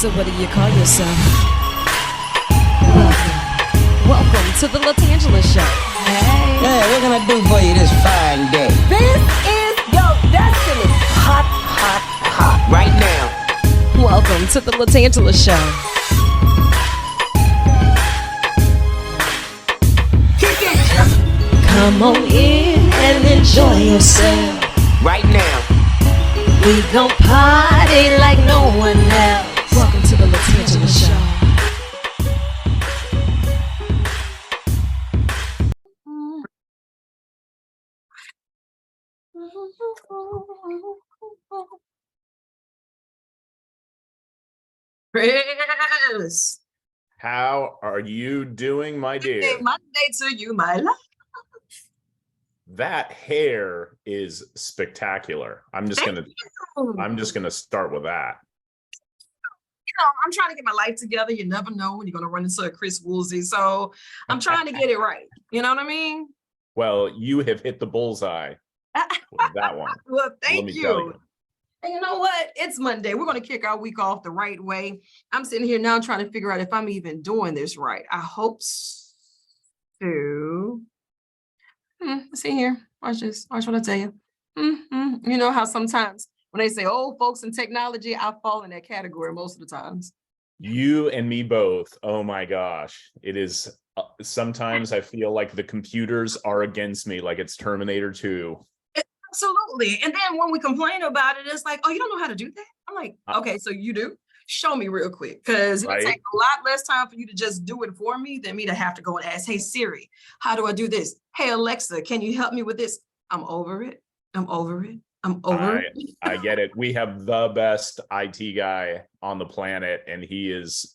So what do you call yourself? Welcome to the LaTangela Show. Hey. Hey, what can I do for you this fine day? This is your destiny. Hot, hot, hot. Right now. Welcome to the LaTangela Show. Kick it. Come on in and enjoy yourself. Right now. We gon' party like no one else. Welcome to the LaTangela Show. Chris. How are you doing, my dear? Happy Monday to you, my love. That hair is spectacular. I'm just gonna start with that. You know, I'm trying to get my life together. You never know when you're gonna run into a Chris Woolsey. So I'm trying to get it right. You know what I mean? Well, you have hit the bullseye with that one. Well, Let thank me tell you. And you know what? It's Monday. We're going to kick our week off the right way. I'm sitting here now trying to figure out if I'm even doing this right. I hope so. See here. Watch this. Watch what I tell you. You know how sometimes when they say old folks in technology, I fall in that category most of the times. You and me both. Oh my gosh. It is sometimes I feel like the computers are against me, like it's Terminator 2. Absolutely. And then when we complain about it, it's like, oh, you don't know how to do that? I'm like, okay, so you do? Show me real quick, because it'll take a lot less time for you to just do it for me than me to have to go and ask, hey, Siri, how do I do this? Hey, Alexa, can you help me with this? I'm over it. I'm over it. I'm over it. I get it. We have the best IT guy on the planet, and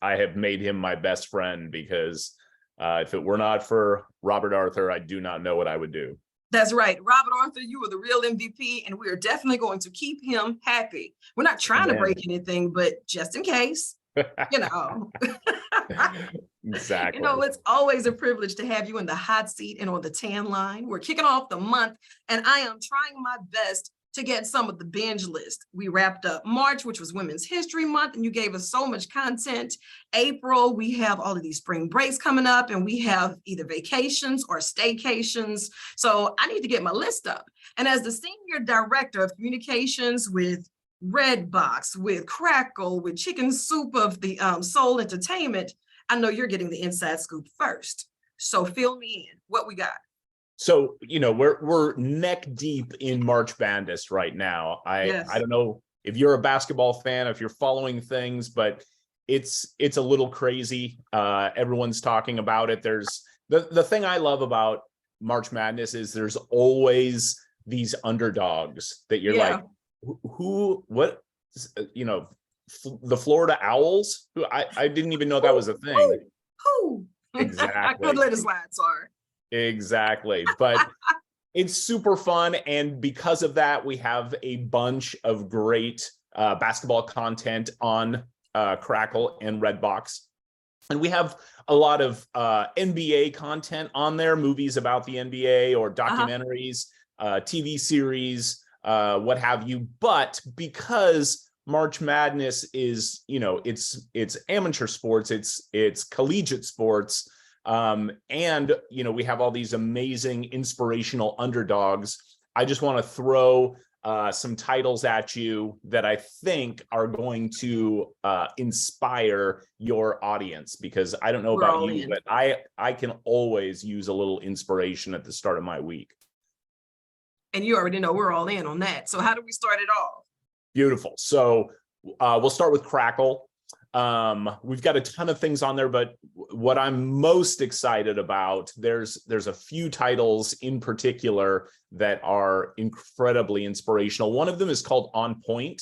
I have made him my best friend because if it were not for Robert Arthur, I do not know what I would do. That's right. Robert Arthur, you are the real MVP, and we are definitely going to keep him happy. We're not trying to break anything, but just in case, you know. Exactly. You know, it's always a privilege to have you in the hot seat and on the tan line. We're kicking off the month, and I am trying my best to get some of the binge list. We wrapped up March, which was Women's History Month, and you gave us so much content. April, we have all of these spring breaks coming up, and we have either vacations or staycations. So I need to get my list up. And as the Senior Director of Communications with RedBox, with Crackle, with Chicken Soup of the Soul Entertainment, I know you're getting the inside scoop first. So fill me in. What we got? So, you know, we're neck deep in March Madness right now. I don't know if you're a basketball fan, if you're following things, but it's a little crazy. Everyone's talking about it. There's the thing I love about March Madness is there's always these underdogs that you're like, what, you know, the Florida Owls, who I didn't even know that was a thing. Exactly. I could let it slide, sorry. Exactly. But it's super fun. And because of that, we have a bunch of great basketball content on Crackle and RedBox. And we have a lot of NBA content on there, movies about the NBA or documentaries, TV series, what have you. But because March Madness is, you know, it's amateur sports, it's collegiate sports. And, you know, we have all these amazing inspirational underdogs. I just want to throw some titles at you that I think are going to inspire your audience, because I don't know about you, but I can always use a little inspiration at the start of my week. And you already know we're all in on that. So how do we start it off? Beautiful. So we'll start with Crackle. We've got a ton of things on there, but what I'm most excited about, there's a few titles in particular that are incredibly inspirational. One of them is called On Point,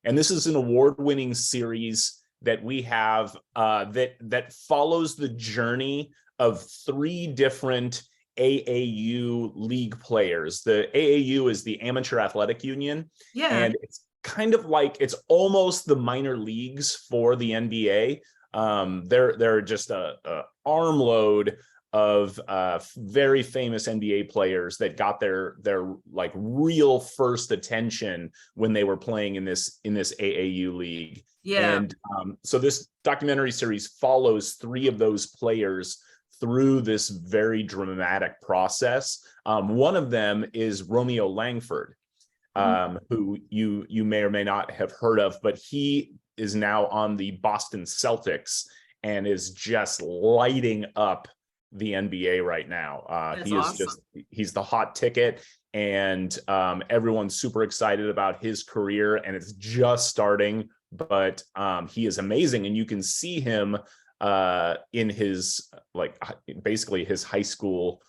and this is an award-winning series that we have that follows the journey of 3 different AAU league players. The AAU is the Amateur Athletic Union, and it's kind of like, it's almost the minor leagues for the NBA. They're just a armload of very famous NBA players that got their like real first attention when they were playing in this AAU league. Yeah. And so this documentary series follows 3 of those players through this very dramatic process. One of them is Romeo Langford, who you may or may not have heard of, but he is now on the Boston Celtics and is just lighting up the NBA right now. He is awesome. He's the hot ticket, and everyone's super excited about his career, and it's just starting, but he is amazing. And you can see him in his, like, basically his high school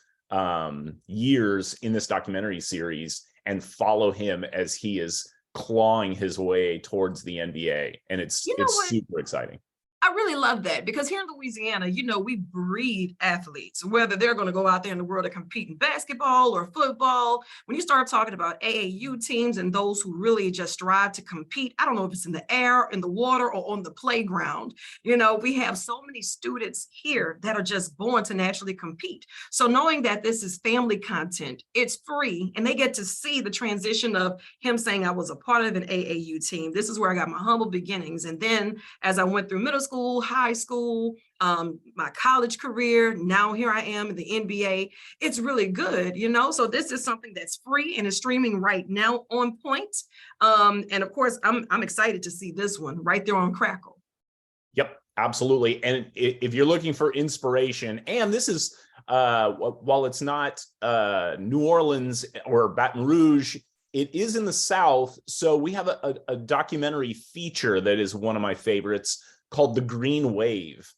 years in this documentary series, and follow him as he is clawing his way towards the NBA. And it's super exciting. I really love that, because here in Louisiana, we breed athletes, whether they're going to go out there in the world to compete in basketball or football. When you start talking about AAU teams and those who really just strive to compete, I don't know if it's in the air, in the water, or on the playground. We have so many students here that are just born to naturally compete. So knowing that this is family content, it's free, and they get to see the transition of him saying, I was a part of an AAU team. This is where I got my humble beginnings. And then as I went through middle school, high school, my college career, now here I am in the NBA. It's really good, so this is something that's free and is streaming right now on Point. And of course, I'm excited to see this one right there on Crackle. Yep, absolutely. And if you're looking for inspiration, and this is while it's not New Orleans or Baton Rouge, it is in the South. So we have a documentary feature that is one of my favorites, called The Green Wave.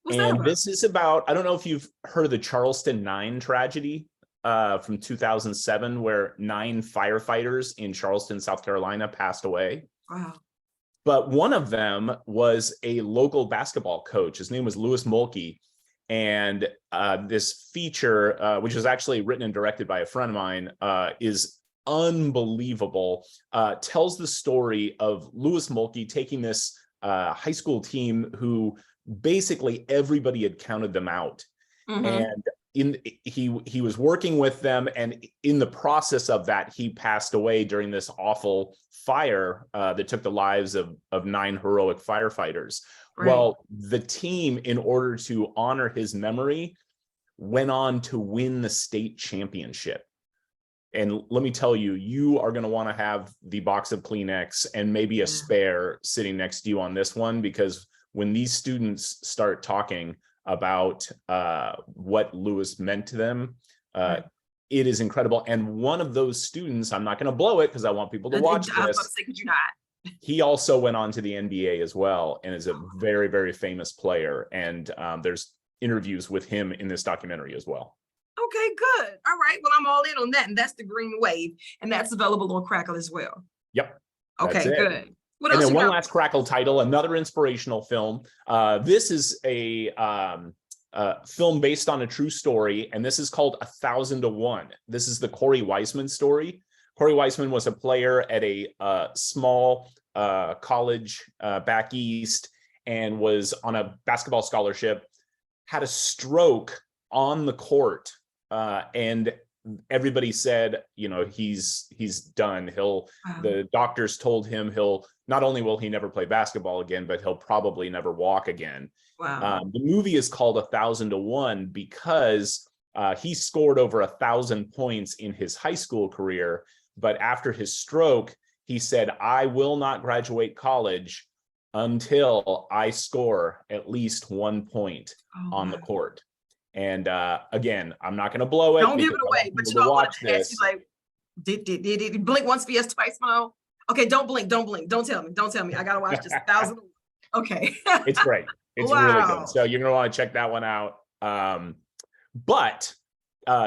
And this is about, I don't know if you've heard of the Charleston 9 tragedy from 2007, where 9 firefighters in Charleston, South Carolina passed away. Wow. But one of them was a local basketball coach. His name was Louis Mulkey. And this feature, which was actually written and directed by a friend of mine, is unbelievable. Tells the story of Louis Mulkey taking this high school team who basically everybody had counted them out. And he was working with them, and in the process of that, he passed away during this awful fire that took the lives of 9 heroic firefighters. Right. Well, the team, in order to honor his memory, went on to win the state championship. And let me tell you, you are going to want to have the box of Kleenex and maybe a spare sitting next to you on this one, because when these students start talking about what Louis meant to them, it is incredible. And one of those students, I'm not going to blow it because I want people to watch this. I was about to say, could you not? He also went on to the NBA as well, and is a very, very famous player. And there's interviews with him in this documentary as well. Okay, good. All right. Well, I'm all in on that. And that's The Green Wave. And that's available on Crackle as well. Yep. Okay, good. What and else then one last Crackle title, another inspirational film. This is a film based on a true story, and this is called 1,000 to 1. This is the Corey Weissman story. Corey Weissman was a player at a small college back east, and was on a basketball scholarship, had a stroke on the court, and everybody said, he's done. The doctors told him not only will he never play basketball again, but he'll probably never walk again. Wow. The movie is called 1,000 to 1 because he scored over 1,000 points in his high school career. But after his stroke, he said, I will not graduate college until I score at least 1 point on the court. And again, I'm not going to blow it. Don't give it away, but I want to ask you, like, did he blink once, yes, twice, no? Okay, don't blink, don't tell me. I got to watch this 1,000. Okay. It's great. It's really good. So you're going to want to check that one out. But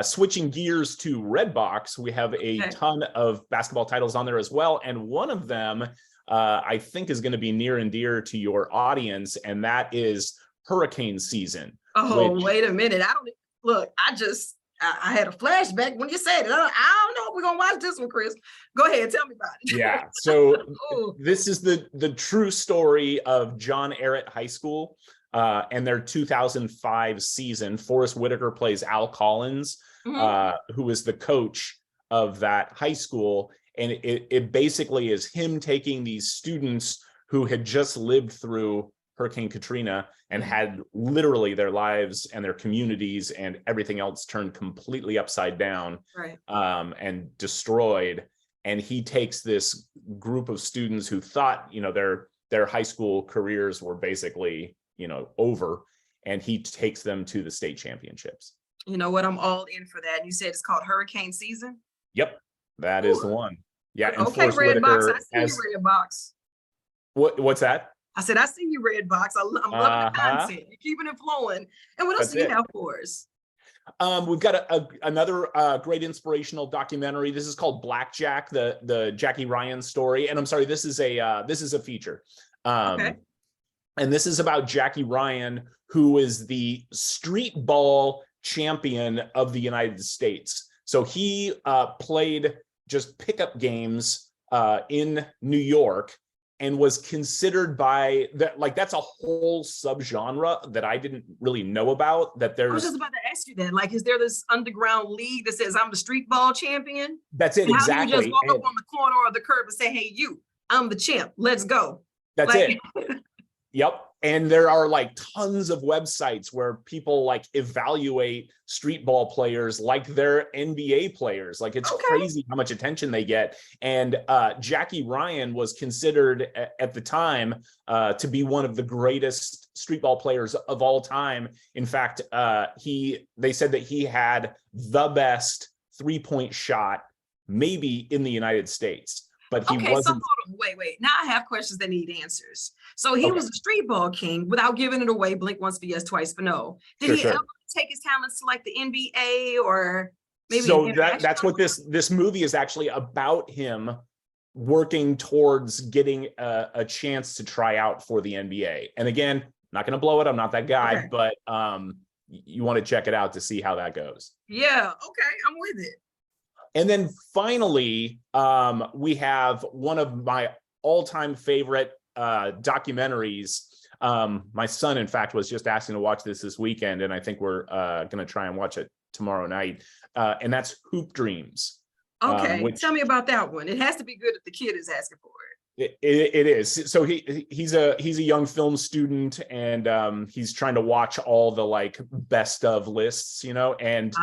switching gears to RedBox, we have a ton of basketball titles on there as well. And one of them I think is going to be near and dear to your audience, and that is hurricane season. Oh, wait a minute. I had a flashback when you said it. I don't know if we're going to watch this one, Chris. Go ahead. Tell me about it. Yeah. So this is the true story of John Ehret High School. and their 2005 season, Forrest Whitaker plays Al Collins, who is the coach of that high school. And it basically is him taking these students who had just lived through Hurricane Katrina and had literally their lives and their communities and everything else turned completely upside down, and destroyed. And he takes this group of students who thought, you know, their high school careers were basically, you know, over, and he takes them to the state championships. You know what? I'm all in for that. You said it's called Hurricane Season? Yep, that is the one. Yeah. And okay, RedBox. I see you, RedBox. What's that? I said, I see you, RedBox. I'm loving the content. You're keeping it flowing. And what else do you have for us? We've got another great inspirational documentary. This is called Blackjack, the Jackie Ryan story. And I'm sorry, this is a feature. Okay. And this is about Jackie Ryan, who is the street ball champion of the United States. So he played just pickup games in New York, and was considered by that, like, that's a whole subgenre that I didn't really know about. That there's, I was just about to ask you that. Like, is there this underground league that says I'm the street ball champion? That's it, exactly. How do you just walk up on the corner or the curb and say, "Hey, you, I'm the champ. Let's go." That's it. Yep. And there are like tons of websites where people like evaluate street ball players like they're NBA players. Like, it's crazy how much attention they get. And Jackie Ryan was considered at the time to be one of the greatest street ball players of all time. In fact, they said that he had the best 3-point shot maybe in the United States. But he wasn't. So hold on, wait. Now I have questions that need answers. So he was a street ball king without giving it away. Blink once for yes, twice for no. Did he ever take his talents to like the NBA or maybe? So that's what this movie is actually about, him working towards getting a chance to try out for the NBA. And again, not going to blow it. I'm not that guy, but you want to check it out to see how that goes. Yeah. Okay. I'm with it. And then finally, we have one of my all-time favorite documentaries. My son, in fact, was just asking to watch this weekend, and I think we're going to try and watch it tomorrow night. And that's Hoop Dreams. Okay, tell me about that one. It has to be good if the kid is asking for it. It is. So he's a young film student, and he's trying to watch all the like best of lists, you know. And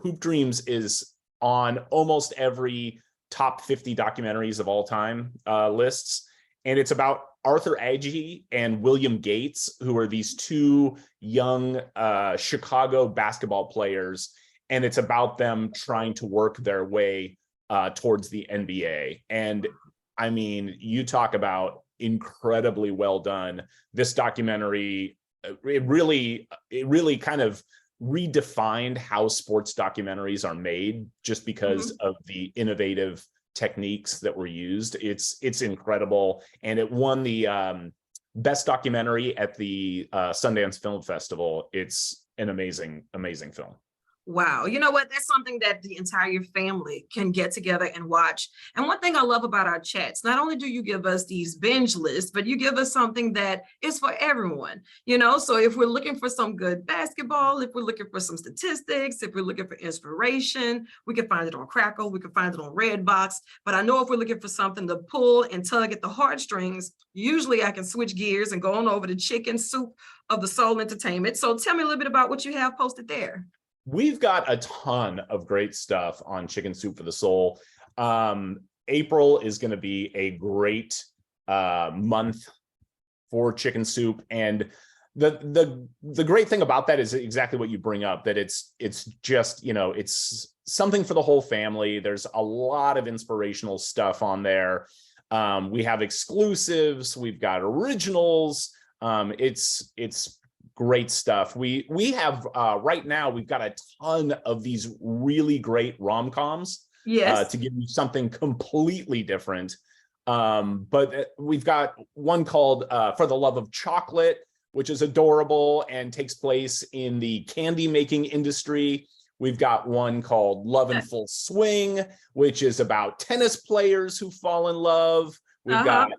Hoop Dreams is on almost every top 50 documentaries of all time lists. And it's about Arthur Agee and William Gates, who are these two young Chicago basketball players. And it's about them trying to work their way towards the NBA. And I mean, you talk about incredibly well done. This documentary, it really kind of redefined how sports documentaries are made, just because of the innovative techniques that were used. It's incredible, and it won the best documentary at the Sundance Film Festival. It's an amazing film. Wow. You know what? That's something that the entire family can get together and watch. And one thing I love about our chats, not only do you give us these binge lists, but you give us something that is for everyone, you know? So if we're looking for some good basketball, if we're looking for some statistics, if we're looking for inspiration, we can find it on Crackle, we can find it on RedBox. But I know if we're looking for something to pull and tug at the heartstrings, usually I can switch gears and go on over to Chicken Soup of the Soul Entertainment. So tell me a little bit about what you have posted there. We've got a ton of great stuff on Chicken Soup for the Soul. April is going to be a great month for Chicken Soup, and the great thing about that is exactly what you bring up, that it's just, you know, it's something for the whole family. There's a lot of inspirational stuff on there. We have exclusives, we've got originals. It's great stuff. We have right now, we've got a ton of these really great rom-coms to give you something completely different. But we've got one called For the Love of Chocolate, which is adorable and takes place in the candy making industry. We've got one called Love in Full Swing, which is about tennis players who fall in love. We've got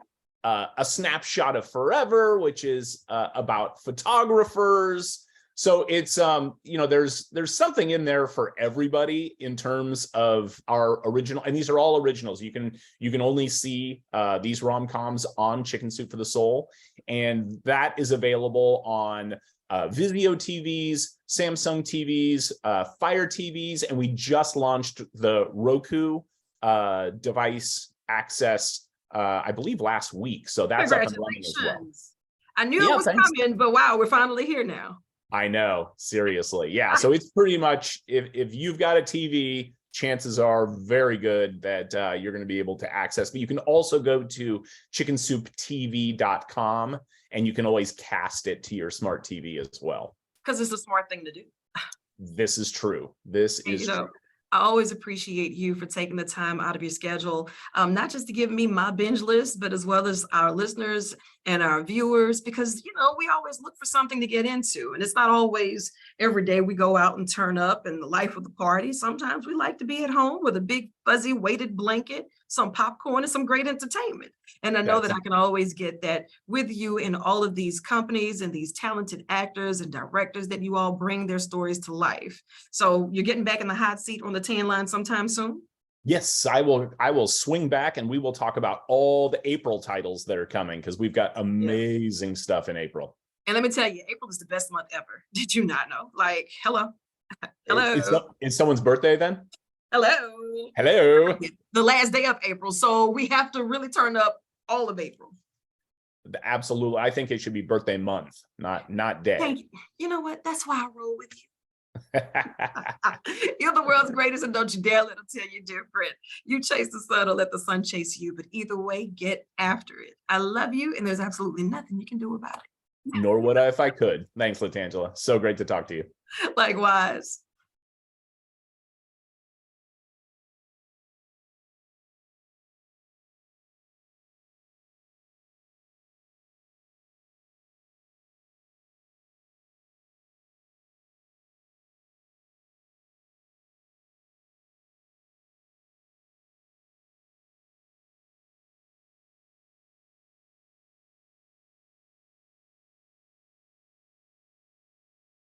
A Snapshot of Forever, which is about photographers. So it's there's something in there for everybody in terms of our original, and these are all originals. You can only see these rom-coms on Chicken Soup for the Soul, and that is available on Vizio TVs, Samsung TVs, Fire TVs, and we just launched the Roku device access, I believe last week. So that's up and running as well. I knew it was coming, but wow, we're finally here now. I know, seriously. Yeah. So it's pretty much, if you've got a TV, chances are very good that you're going to be able to access. But you can also go to chickensouptv.com and you can always cast it to your smart TV as well. Because it's a smart thing to do. This is true. This is true. I always appreciate you for taking the time out of your schedule, not just to give me my binge list, but as well as our listeners and our viewers, because, we always look for something to get into. And it's not always every day we go out and turn up in the life of the party. Sometimes we like to be at home with a big fuzzy weighted blanket, some popcorn, and some great entertainment. And I know that I can always get that with you in all of these companies and these talented actors and directors that you all bring their stories to life. So you're getting back in the hot seat on the tan line sometime soon? Yes, I will swing back and we will talk about all the April titles that are coming, because we've got amazing stuff in April. And let me tell you, April is the best month ever. Did you not know? Like, hello. It's someone's birthday then? Hello. The last day of April. So we have to really turn up all of April. Absolutely. I think it should be birthday month, not day. Thank you. You know what? That's why I roll with you. You're the world's greatest, and don't you dare let them tell you different. You chase the sun or let the sun chase you, but either way, get after it. I love you, and there's absolutely nothing you can do about it. Nor would I if I could. Thanks, LaTangela. So great to talk to you. Likewise.